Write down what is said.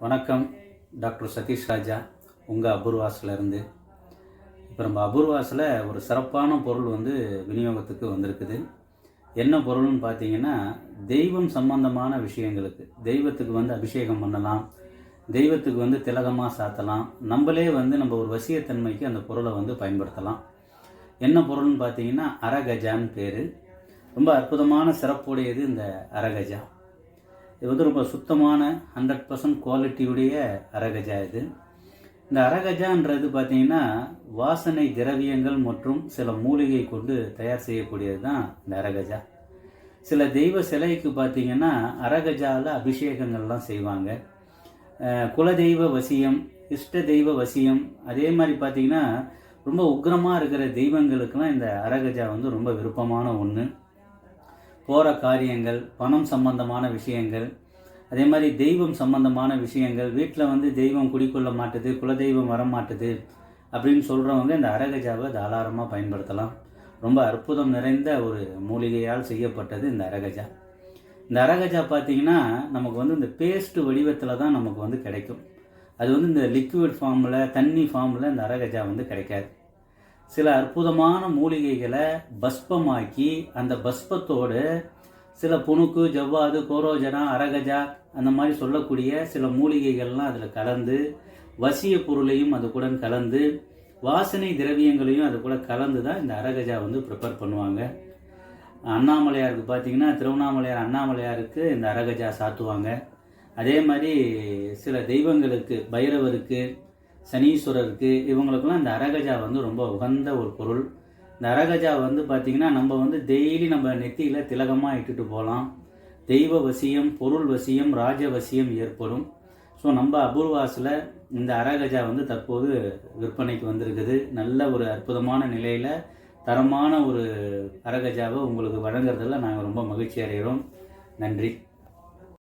வணக்கம். டாக்டர் சதீஷ் ராஜா உங்கள் அபூர்வாஸ்லேருந்து. இப்போ நம்ம அபூர்வாஸில் ஒரு சிறப்பான பொருள் விநியோகத்துக்கு வந்திருக்குது. என்ன பொருள்னு பார்த்தீங்கன்னா, தெய்வம் சம்பந்தமான விஷயங்களுக்கு தெய்வத்துக்கு அபிஷேகம் பண்ணலாம், தெய்வத்துக்கு திலகமாக சாத்தலாம், நம்மளே நம்ம ஒரு வசியத்தன்மைக்கு அந்த பொருளை பயன்படுத்தலாம். என்ன பொருள்னு பார்த்தீங்கன்னா அரகஜான்னு பேர். ரொம்ப அற்புதமான சிறப்புடையது இந்த அரகஜா. இது ரொம்ப சுத்தமான 100% குவாலிட்டியுடைய அரகஜா. இந்த அரகஜான்றது பார்த்தீங்கன்னா வாசனை திரவியங்கள் மற்றும் சில மூலிகை கொண்டு தயார் செய்யக்கூடியது தான் இந்த அரகஜா. சில தெய்வ சிலைக்கு பார்த்தீங்கன்னா அரகஜாவில் அபிஷேகங்கள்லாம் செய்வாங்க. குலதெய்வ வசியம், இஷ்ட தெய்வ வசியம், அதே மாதிரி பார்த்தீங்கன்னா ரொம்ப உக்ரமாக இருக்கிற தெய்வங்களுக்கெல்லாம் இந்த அரகஜா ரொம்ப விருப்பமான ஒன்று. போகிற காரியங்கள், பணம் சம்பந்தமான விஷயங்கள், அதே மாதிரி தெய்வம் சம்பந்தமான விஷயங்கள், வீட்டில் தெய்வம் குடிக்கொள்ள மாட்டுது, குலதெய்வம் வரமாட்டுது அப்படின்னு சொல்கிறவங்க இந்த அரகஜாவை தாராளமாக பயன்படுத்தலாம். ரொம்ப அற்புதம் நிறைந்த ஒரு மூலிகையால் செய்யப்பட்டது இந்த அரகஜா. இந்த அரகஜா பார்த்திங்கன்னா நமக்கு இந்த பேஸ்ட் வடிவத்தில் தான் நமக்கு கிடைக்கும். அது இந்த லிக்விட் ஃபார்மில், தண்ணி ஃபார்மில் இந்த அரகஜா கிடைக்காது. சில அற்புதமான மூலிகைகளை பஸ்பமாக்கி அந்த பஸ்பத்தோடு சில புணுக்கு, ஜவ்வாது, கோரோஜனா, அரகஜா அந்த மாதிரி சொல்லக்கூடிய சில மூலிகைகள்லாம் அதில் கலந்து, வசிய பொருளையும் அது கூட கலந்து, வாசனை திரவியங்களையும் அது கூட கலந்து தான் இந்த அரகஜா ப்ரிப்பேர் பண்ணுவாங்க. அண்ணாமலையாருக்கு பார்த்தீங்கன்னா, திருவண்ணாமலையார் அண்ணாமலையாருக்கு இந்த அரகஜா சாத்துவாங்க. அதே மாதிரி சில தெய்வங்களுக்கு, பைரவருக்கு, சனீஸ்வரருக்கு, இவங்களுக்கெல்லாம் இந்த அரகஜா ரொம்ப உகந்த ஒரு பொருள். இந்த அரகஜா பார்த்திங்கன்னா நம்ம டெய்லி நம்ம நெத்தியில் திலகமாக இட்டுட்டு போகலாம். தெய்வ வசியம், பொருள் வசியம், ராஜ வசியம் ஏற்படும். ஸோ நம்ம அபூர்வாஸில் இந்த அரகஜா தற்போது விற்பனைக்கு வந்திருக்குது. நல்ல ஒரு அற்புதமான நிலையில் தரமான ஒரு அரகஜாவை உங்களுக்கு வழங்குறதில் நாங்கள் ரொம்ப மகிழ்ச்சி அடைகிறோம். நன்றி.